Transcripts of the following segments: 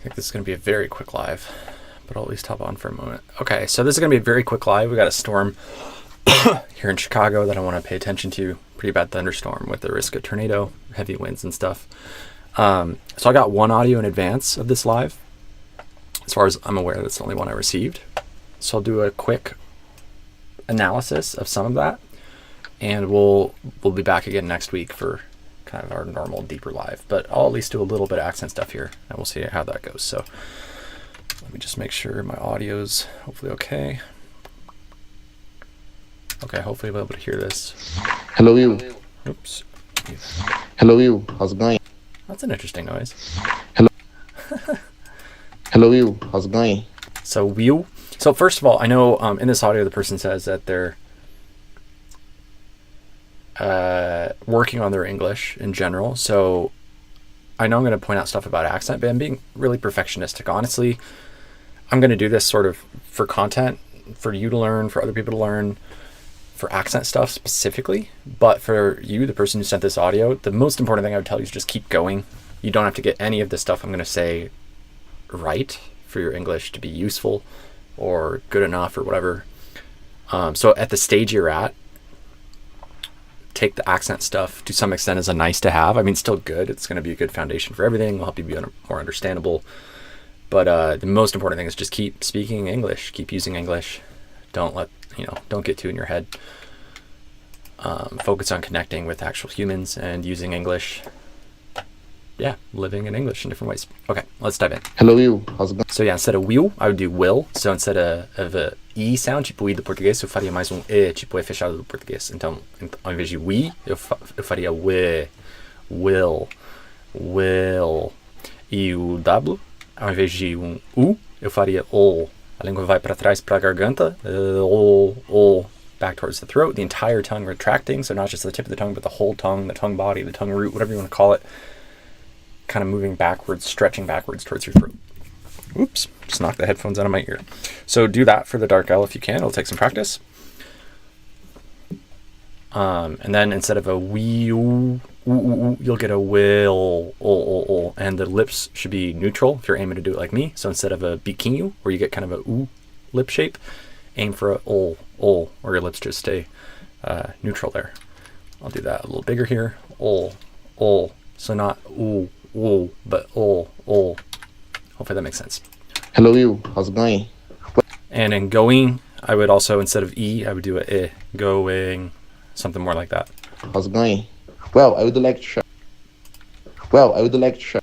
think this is going to be a very quick live, but I'll at least hop on for a moment. Okay, so this is going to be a very quick live. We got a storm here in Chicago that I want to pay attention to. Pretty bad thunderstorm with the risk of tornado, heavy winds and stuff. So I got one audio in advance of this live. As far as I'm aware, that's the only one I received. So I'll do a quick analysis of some of that, and we'll be back again next week for kind of our normal deeper live. But I'll at least do a little bit of accent stuff here, and we'll see how that goes. So let me just make sure my audio's hopefully okay. Okay, hopefully I'll be able to hear this. Hello, you. Oops. Hello, you. How's it going? That's an interesting noise. Hello. Hello, you. How's it going? So Will. So first of all, I know in this audio the person says that they're working on their English in general. So I know I'm going to point out stuff about accent, but I'm being really perfectionistic. Honestly, I'm going to do this sort of for content, for you to learn, for other people to learn, for accent stuff specifically. But for you, the person who sent this audio, the most important thing I would tell you is just keep going. You don't have to get any of the stuff I'm going to say right for your English to be useful or good enough or whatever. So at the stage you're at, take the accent stuff to some extent as a nice to have. I mean, still good. It's going to be a good foundation for everything. It'll help you be more understandable. But the most important thing is just keep speaking English. Keep using English. Don't get too in your head. Focus on connecting with actual humans and using English. Yeah, living in English in different ways. Okay, let's dive in. Hello, you. How's it going? So yeah, instead of will, I would do will. So instead of a e sound, tipo i do português, eu faria mais e, tipo e fechado do português. Então, ao invés de we, eu faria we, will. E o w, ao invés de u, eu faria o. A língua vai para trás para a garganta, o, back towards the throat, the entire tongue retracting, so not just the tip of the tongue, but the whole tongue, the tongue body, the tongue root, whatever you want to call it. Kind of moving backwards, stretching backwards towards your throat. Oops, just knocked the headphones out of my ear. So do that for the dark L if you can. It'll take some practice. And then instead of a wee, you'll get a will, and the lips should be neutral if you're aiming to do it like me. So instead of a biquinho, where you get kind of a oo lip shape, aim for a or your lips just stay neutral there. I'll do that a little bigger here. So not ooh, but Hopefully that makes sense. Hello, you. How's it going? And in going, I would also, instead of e, I would do a going, something more like that. How's it going? Well, I would like to share. Well, I would like to share.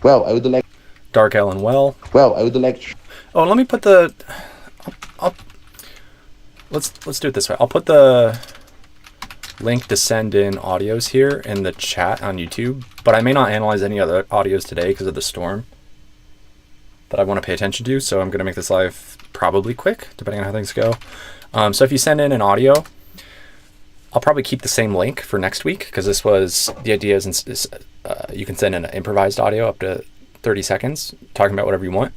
Well, I would like. Dark L and well. Well, I would like to. Oh, let me put the. Let's do it this way. I'll put the link to send in audios here in the chat on YouTube, but I may not analyze any other audios today because of the storm that I want to pay attention to. So I'm going to make this live probably quick, depending on how things go. So if you send in an audio, I'll probably keep the same link for next week because this was the idea is you can send in an improvised audio up to 30 seconds talking about whatever you want.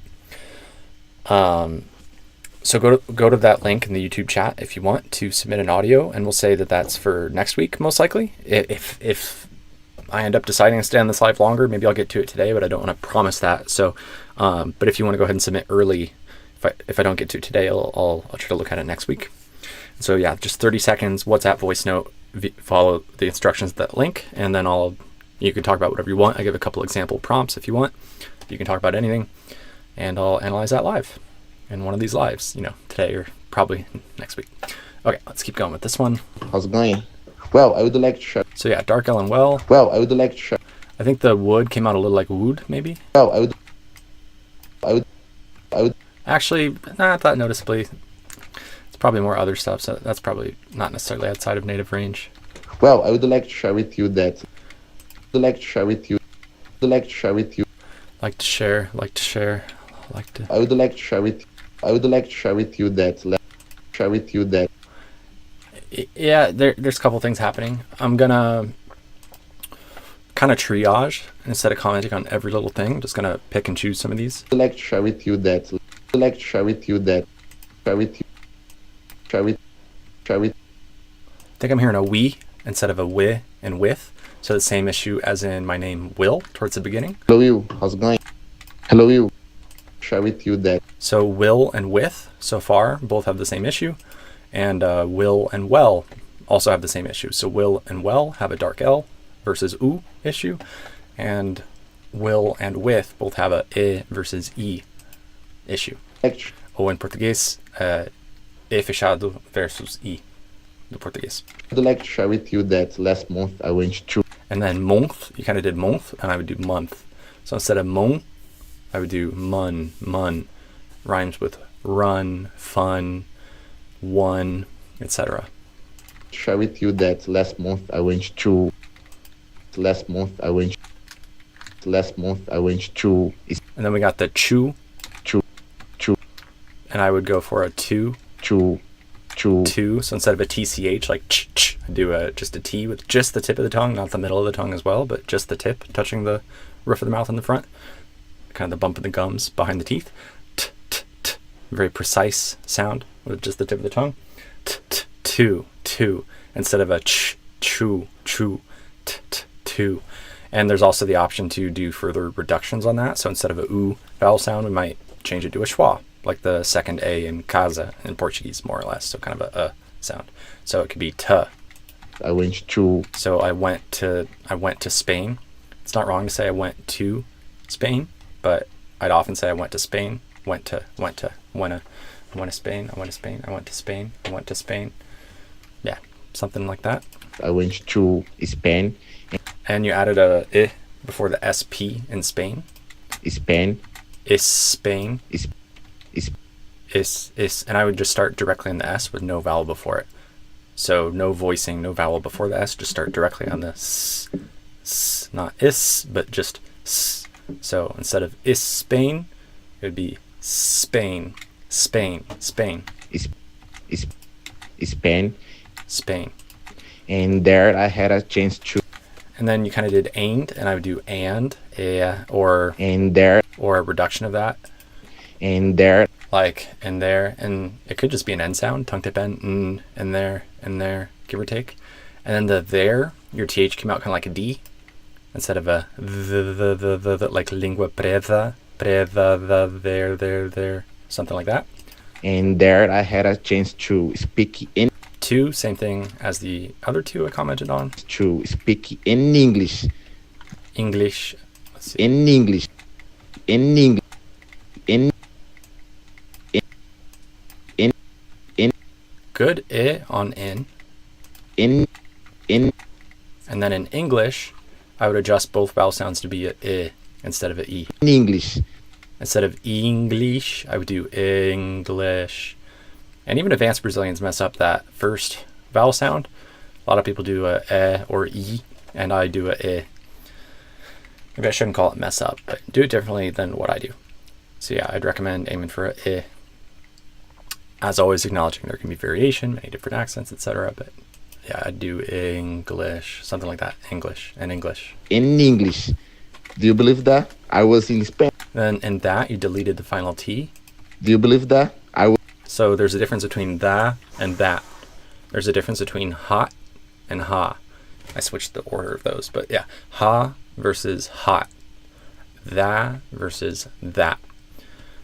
So go to that link in the YouTube chat if you want to submit an audio, and we'll say that that's for next week, most likely. If I end up deciding to stay on this live longer, maybe I'll get to it today, but I don't want to promise that. So, but if you want to go ahead and submit early, if I don't get to it today, I'll try to look at it next week. So yeah, just 30 seconds, WhatsApp voice note, follow the instructions of that link, and then you can talk about whatever you want. I give a couple example prompts if you want. You can talk about anything, and I'll analyze that live in one of these lives, today or probably next week. Okay, let's keep going with this one. How's it going? Well, I would like to share. So yeah, dark L and well. Well, I would like to share. I think the wood came out a little like wood, maybe. Well, I would. Actually, not that noticeably. It's probably more other stuff, so that's probably not necessarily outside of native range. Well, I would like to share with you that. Like to share with you. Like to share with you. Like to share. Like to share. Like to. I would like to share with. I would like to share with you that. Share with you that. Yeah, there's a couple things happening. I'm gonna kind of triage instead of commenting on every little thing. I'm just gonna pick and choose some of these. I would like to share with you that. Like to share with you that. Share with you. Share with. I think I'm hearing a we instead of a wi and with. So the same issue as in my name Will towards the beginning. Hello, you. How's it going? Hello, you. Share with you that So will and with so far both have the same issue, and will and well also have the same issue. So will and well have a dark L versus U issue, and will and with both have a E versus E issue. lecture. Ou em português, E fechado versus I do português. I would like to share with you that last month I went to And then month, you kind of did month, and I would do month. So instead of mon, I would do mun, mun. Rhymes with run, fun, one, etc. share with you that last month I went to And then we got the chew, to and I would go for a two, to two. So instead of a TCH, like ch, I do just a T with just the tip of the tongue, not the middle of the tongue as well, but just the tip touching the roof of the mouth in the front. Kind of the bump of the gums behind the teeth. T, t, t. Very precise sound with just the tip of the tongue. T, t, two. Instead of a ch, chew, t, t, two. And there's also the option to do further reductions on that. So instead of a U vowel sound, we might change it to a schwa, like the second A in casa in Portuguese, more or less. So kind of a sound. So it could be t. I went to So I went to Spain. It's not wrong to say I went to Spain, but I'd often say I went to Spain. Went to Spain. I went to Spain. Yeah, something like that. I went to Spain. And you added a I before the SP in Spain. Spain Is Spain. is Is, and I would just start directly on the S with no vowel before it. So no voicing, no vowel before the S. Just start directly on the S, not is, but just S. So instead of is Spain, it would be Spain, Spain, Spain, Spain. Spain. And there I had a chance to And then you kind of did and I would do and, or and there a reduction of that, like in there, and it could just be an N sound, tongue tip N, and there, give or take. And then the there, your TH came out kind of like a D instead of a the like lingua preta, there, something like that. and there I had a chance to speak in Two, same thing as the other two I commented on. English. Let's see. In English. Good I on in. In And then in English, I would adjust both vowel sounds to be a I instead of a E. English. Instead of English, I would do English. And even advanced Brazilians mess up that first vowel sound. A lot of people do a or E, and I do a I. Maybe I shouldn't call it mess up, but do it differently than what I do. So yeah, I'd recommend aiming for a I. As always, acknowledging there can be variation, many different accents, etc. But yeah, I'd do English, something like that. English and English. In English. Do you believe that? I was in Spain. Then in that, you deleted the final T. Do you believe that? I was So there's a difference between the and that. There's a difference between hot and ha. I switched the order of those, but yeah. Ha versus hot. That versus that.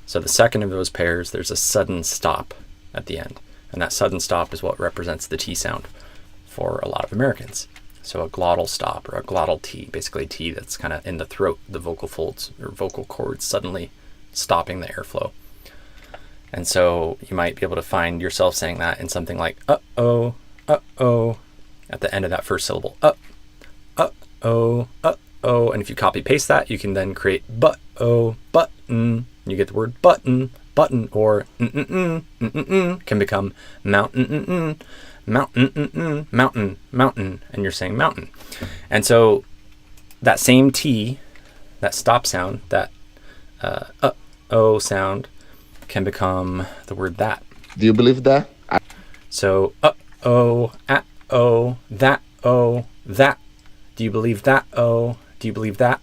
So the second of those pairs, there's a sudden stop at the end. And that sudden stop is what represents the T sound for a lot of Americans. So a glottal stop or a glottal T, basically T that's kind of in the throat, the vocal folds or vocal cords suddenly stopping the airflow. And so you might be able to find yourself saying that in something like uh-oh, uh-oh, at the end of that first syllable. Uh-oh, uh-oh. And if you copy paste that, you can then create but-oh, button. You get the word button, button, or can become mountain, mountain, mountain, and you're saying mountain. And so that same T, that stop sound, that uh-oh sound, can become the word that. Do you believe that? So uh-oh, at-oh, that-oh, that. Do you believe that? Oh, do you believe that?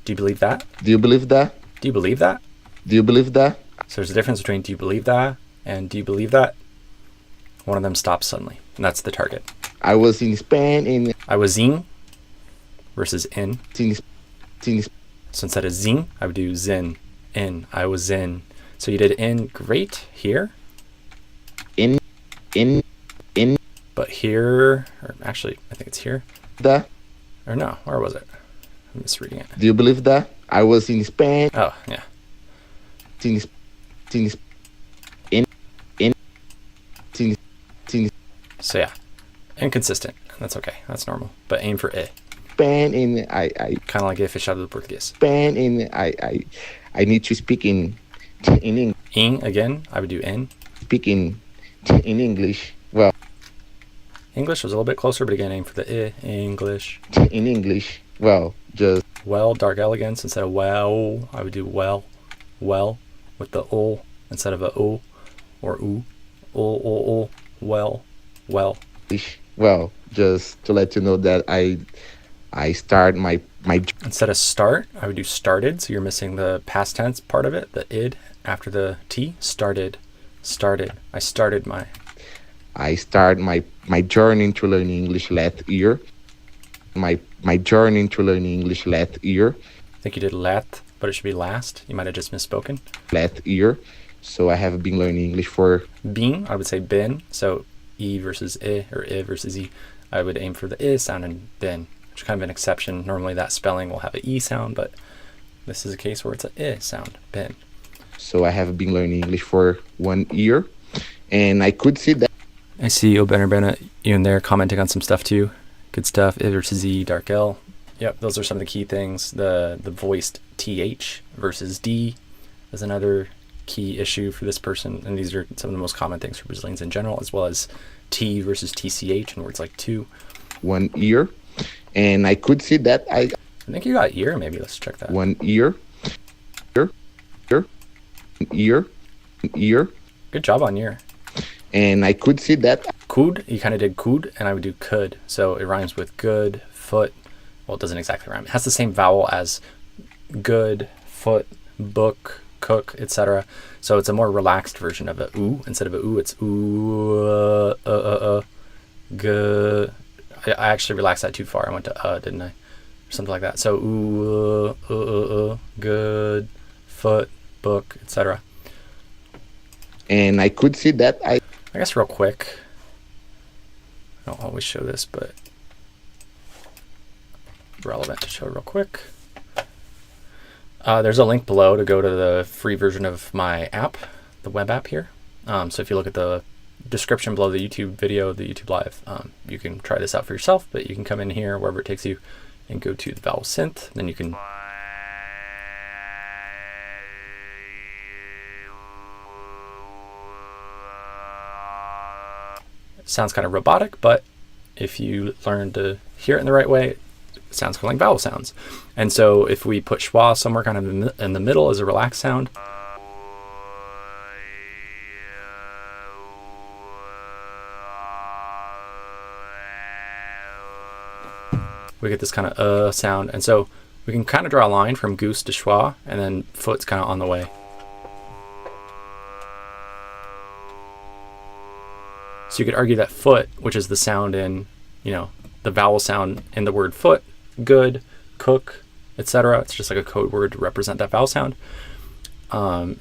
Do you believe that? Do you believe that? Do you believe that? Do you believe that? So there's a difference between do you believe that and do you believe that? One of them stops suddenly, and that's the target. I was in Spain in I was in versus in. in So instead of zing, I would do zin, in. I was in. So you did in great here, in but here, or actually, I think it's here. the. Or no, where was it? I'm misreading it. Do you believe that? I was in Spain. Oh, yeah. In, in, in, in, in So yeah, inconsistent. That's okay. That's normal. But aim for I. Spain, and Kind of like a fish out of the Portuguese. Spain, and I need to speak in English. Ing, again, I would do in. Speak in English. Well, English was a little bit closer, but again, aim for the I. English. in English. Well, just Well, dark elegance instead of well. I would do well, with the o instead of a o or oo. O, well. English. Well, just to let you know that I start my Instead of start, I would do started. So you're missing the past tense part of it, the id after the t. Started. I started my. I start my journey to learning English last year. My journey to learning English last year. I think you did lat, but it should be last. You might have just misspoken. Last year. So I have been learning English for Been, I would say been. So e versus I or I versus e. I would aim for the I sound in been, which is kind of an exception. Normally that spelling will have an e sound, but this is a case where it's an I sound, been. So I have been learning English for 1 year, and I could see that. I see Obenabena, you in there commenting on some stuff too. Good stuff. I versus Z, dark L. Yep, those are some of the key things. The voiced TH versus D is another key issue for this person. And these are some of the most common things for Brazilians in general, as well as T versus TCH in words like to. 1 year, and I could see that I think you got year, maybe. Let's check that. 1 year, year, Good job on year. and I could see that. Could, you kind of did could, and I would do could. So it rhymes with good, foot. Well, it doesn't exactly rhyme. It has the same vowel as good, foot, book, cook, etc. So it's a more relaxed version of a oo. Instead of a oo, it's oo, good. I actually relaxed that too far. I went to didn't I? Or something like that. So ooh, good, foot, book, etc. And I could see that I guess real quick. I don't always show this, but relevant to show real quick. There's a link below to go to the free version of my app, the web app here. So if you look at the description below the YouTube video, the YouTube live, you can try this out for yourself, but you can come in here wherever it takes you and go to the vowel synth. Then you can sounds kind of robotic, but if you learn to hear it in the right way, it sounds kind of like vowel sounds. And so if we put schwa somewhere kind of in the middle as a relaxed sound, we get this kind of sound. And so we can kind of draw a line from goose to schwa, and then foot's kind of on the way. So you could argue that foot, which is the sound in, the vowel sound in the word foot, good, cook, etc. It's just like a code word to represent that vowel sound,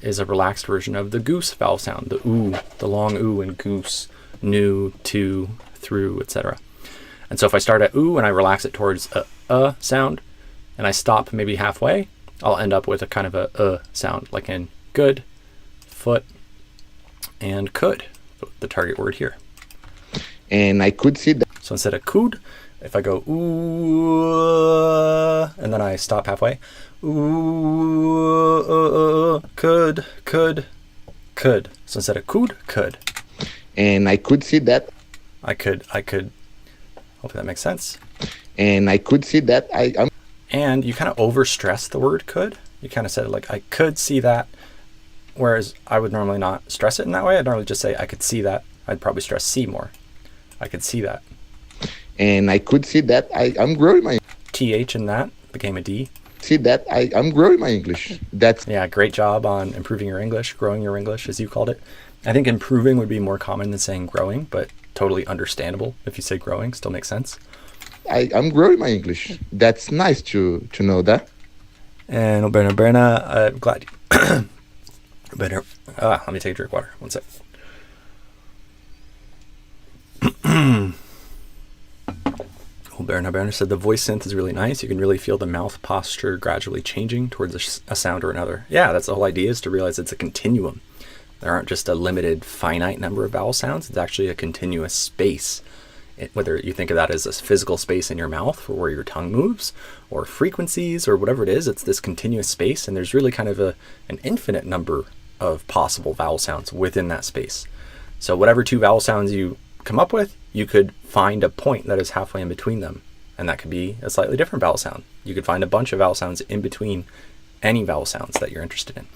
is a relaxed version of the goose vowel sound, the oo, the long oo in goose, new, to, through, etc. And so if I start at oo and I relax it towards a sound, and I stop maybe halfway, I'll end up with a kind of a sound, like in good, foot, and could, the target word here. And I could see that. So instead of could, if I go ooh, and then I stop halfway, ooh, could. So instead of could. And I could see that. I could. Hopefully that makes sense. And I could see that. And you kind of overstress the word could. You kind of said like, I could see that. Whereas I would normally not stress it in that way. I'd normally just say, I could see that. I'd probably stress see more. I could see that. And I could see that I'm growing my TH in that became a D. See that I'm growing my English. That's great job on improving your English, growing your English, as you called it. I think improving would be more common than saying growing, but totally understandable if you say growing, still makes sense. I'm growing my English. That's nice to know that. And Berna Berna, I'm glad you better. Let me take a drink of water. One sec. Berna Berna said the voice synth is really nice. You can really feel the mouth posture gradually changing towards a sound or another. Yeah, that's the whole idea, is to realize it's a continuum. There aren't just a limited finite number of vowel sounds. It's actually a continuous space. Whether you think of that as a physical space in your mouth for where your tongue moves, or frequencies, or whatever it is, it's this continuous space, and there's really kind of an infinite number of possible vowel sounds within that space. So whatever two vowel sounds you come up with, you could find a point that is halfway in between them, and that could be a slightly different vowel sound. You could find a bunch of vowel sounds in between any vowel sounds that you're interested in.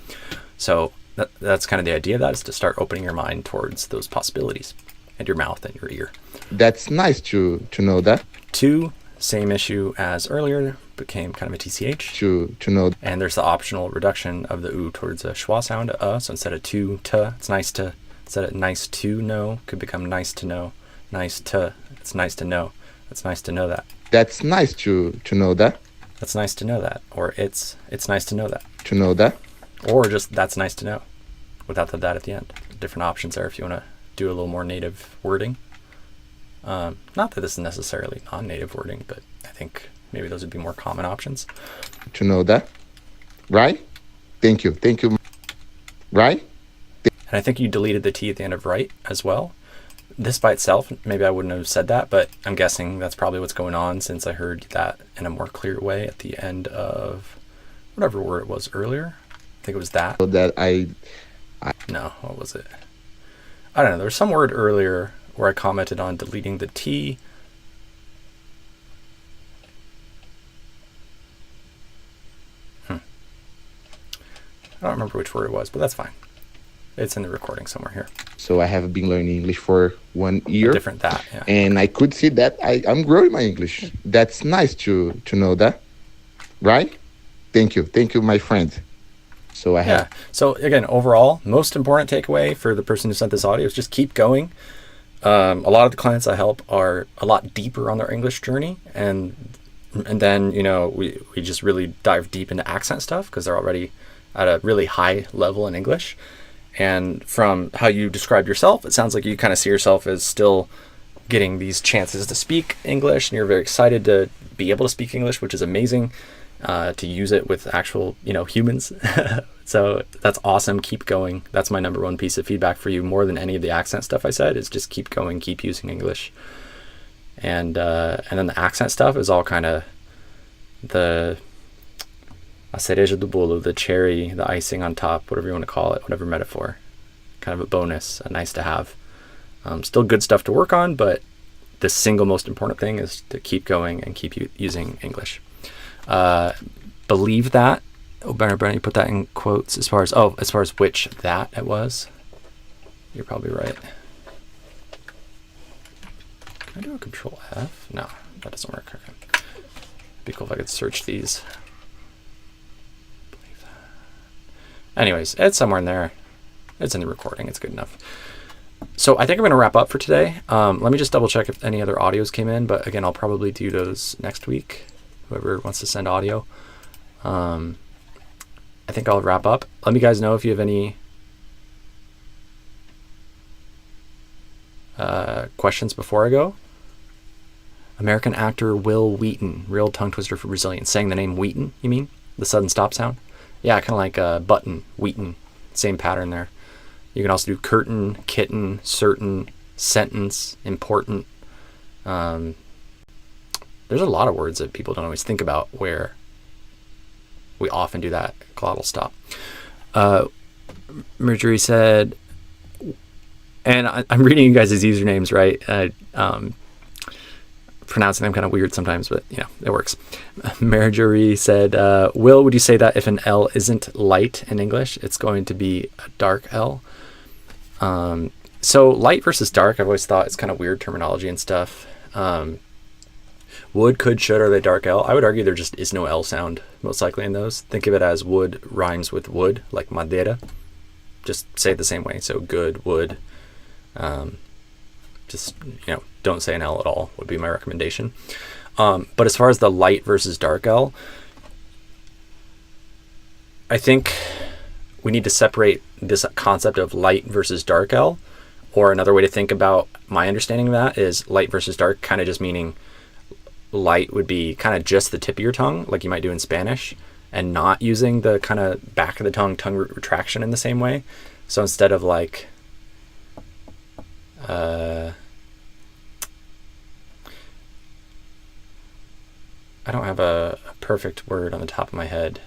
So that's kind of the idea of that, is to start opening your mind towards those possibilities, and your mouth and your ear. That's nice to know that. 2, same issue as earlier, became kind of a TCH. To know. And there's the optional reduction of the U towards a schwa sound, so instead of to, it's nice to, instead of nice to know, could become nice to know, nice to, it's nice to know, it's nice to know that. That's nice to know that. That's nice to know that, or it's nice to know that. To know that. Or just that's nice to know, without the that at the end. Different options there if you want to do a little more native wording. Not that this is necessarily non-native wording, but I think maybe those would be more common options. To know that, right? Thank you. Right? And I think you deleted the T at the end of right as well. This by itself, maybe I wouldn't have said that, but I'm guessing that's probably what's going on, since I heard that in a more clear way at the end of whatever word it was earlier. I think it was that. So that I No, what was it? I don't know. There was some word earlier where I commented on deleting the T. I don't remember which word it was, but that's fine. It's in the recording somewhere here. So I have been learning English for 1 year. A different that, yeah. And I could see that I'm growing my English. That's nice to know that, right? Thank you, my friend. So I have. Yeah. So again, overall, most important takeaway for the person who sent this audio is just keep going. A lot of the clients I help are a lot deeper on their English journey, and then we just really dive deep into accent stuff because they're already at a really high level in English. And from how you describe yourself, it sounds like you kind of see yourself as still getting these chances to speak English, and you're very excited to be able to speak English, which is amazing, to use it with actual, humans. So that's awesome. Keep going. That's my number one piece of feedback for you, more than any of the accent stuff I said, is just keep going, keep using English. And then the accent stuff is all kind of the a cereja do bolo, the cherry, the icing on top, whatever you want to call it, whatever metaphor. Kind of a bonus, a nice to have. Still good stuff to work on, but the single most important thing is to keep going and keep using English. Believe that. Oh, Brenner, you put that in quotes as far as which that it was. You're probably right. Can I do a Control F? No, that doesn't work. Okay. It'd be cool if I could search these. Believe that. Anyways, it's somewhere in there. It's in the recording. It's good enough. So I think I'm going to wrap up for today. Let me just double check if any other audios came in, but again, I'll probably do those next week. Whoever wants to send audio. I think I'll wrap up. Let me guys know if you have any questions before I go. American actor Will Wheaton, real tongue twister for Brazilians. Saying the name Wheaton, you mean? The sudden stop sound? Yeah, kind of like button, Wheaton. Same pattern there. You can also do curtain, kitten, certain, sentence, important. There's a lot of words that people don't always think about where we often do that glottal stop. Marjorie said, and I'm reading you guys' usernames right. Pronouncing them kind of weird sometimes, but it works. Marjorie said, Will, would you say that if an L isn't light in English, it's going to be a dark L? So light versus dark, I've always thought it's kind of weird terminology and stuff. Would, could, should, are they dark L? I would argue there just is no L sound, most likely in those. Think of it as wood rhymes with wood, like madeira. Just say it the same way. So good, would. Just, don't say an L at all would be my recommendation. But as far as the light versus dark L, I think we need to separate this concept of light versus dark L, or another way to think about my understanding of that is light versus dark, kind of just meaning light would be kind of just the tip of your tongue, like you might do in Spanish, and not using the kind of back of the tongue root retraction in the same way. So instead of like, I don't have a perfect word on the top of my head.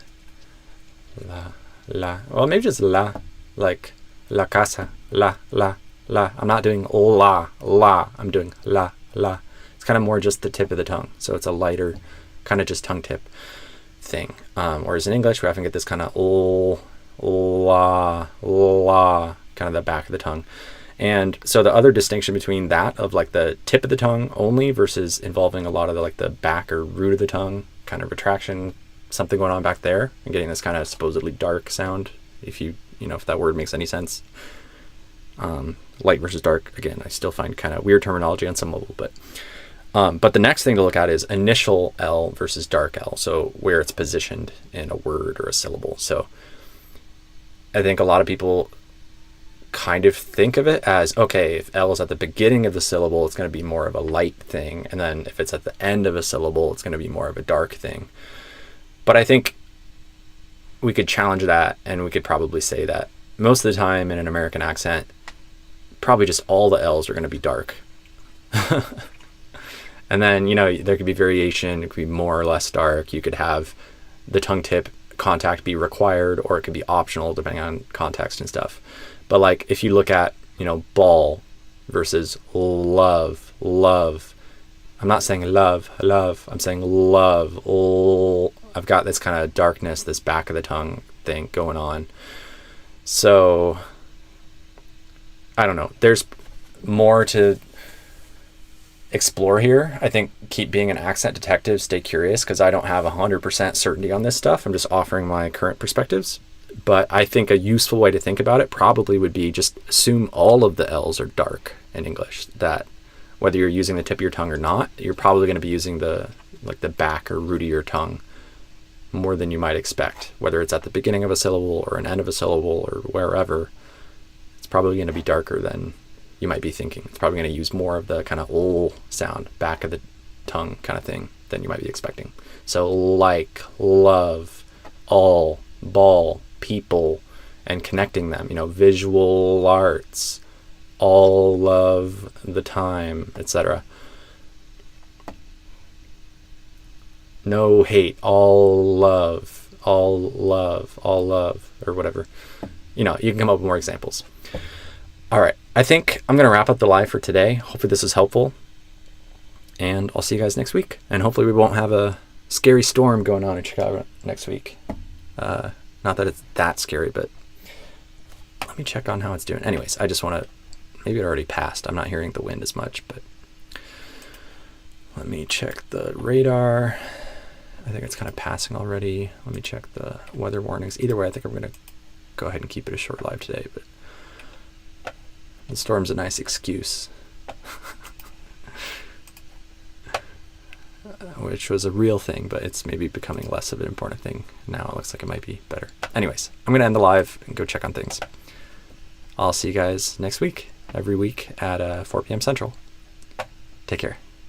La. Well, maybe just la, like la casa, la. I'm not doing la. I'm doing la. It's kind of more just the tip of the tongue. So it's a lighter, kind of just tongue tip thing. Whereas in English, we often get this kind of la, kind of the back of the tongue. And so the other distinction between that of like the tip of the tongue only versus involving a lot of the, like the back or root of the tongue kind of retraction, something going on back there and getting this kind of supposedly dark sound, if if that word makes any sense. Light versus dark, again, I still find kind of weird terminology on some level, but the next thing to look at is initial L versus dark L. So where it's positioned in a word or a syllable. So I think a lot of people kind of think of it as, okay, if L is at the beginning of the syllable, it's going to be more of a light thing. And then if it's at the end of a syllable, it's going to be more of a dark thing. But I think we could challenge that, and we could probably say that most of the time in an American accent, probably just all the L's are going to be dark. And then, there could be variation. It could be more or less dark. You could have the tongue tip contact be required, or it could be optional depending on context and stuff. But like if you look at, ball versus love. I'm not saying love. I'm saying love. I've got this kind of darkness, this back of the tongue thing going on. So I don't know. There's more to explore here. I think keep being an accent detective, stay curious, because I don't have 100% certainty on this stuff. I'm just offering my current perspectives. But I think a useful way to think about it probably would be just assume all of the L's are dark in English, that whether you're using the tip of your tongue or not, you're probably going to be using the back or root of your tongue more than you might expect, whether it's at the beginning of a syllable or an end of a syllable or wherever. It's probably going to be darker than you might be thinking. It's probably going to use more of the kind of ol sound, back of the tongue kind of thing than you might be expecting. So like, love, all, ball, people, and connecting them, visual arts, all of the time, etc. No hate, all love, or whatever. You can come up with more examples. All right, I think I'm going to wrap up the live for today. Hopefully this is helpful, and I'll see you guys next week. And hopefully we won't have a scary storm going on in Chicago next week. Not that it's that scary, but let me check on how it's doing. Anyways, I just want to, maybe it already passed. I'm not hearing the wind as much, but let me check the radar. I think it's kind of passing already. Let me check the weather warnings. Either way, I think I'm going to go ahead and keep it a short live today, but the storm's a nice excuse. Which was a real thing, but it's maybe becoming less of an important thing now. It looks like it might be better. Anyways, I'm going to end the live and go check on things. I'll see you guys next week, every week at 4 p.m. Central. Take care.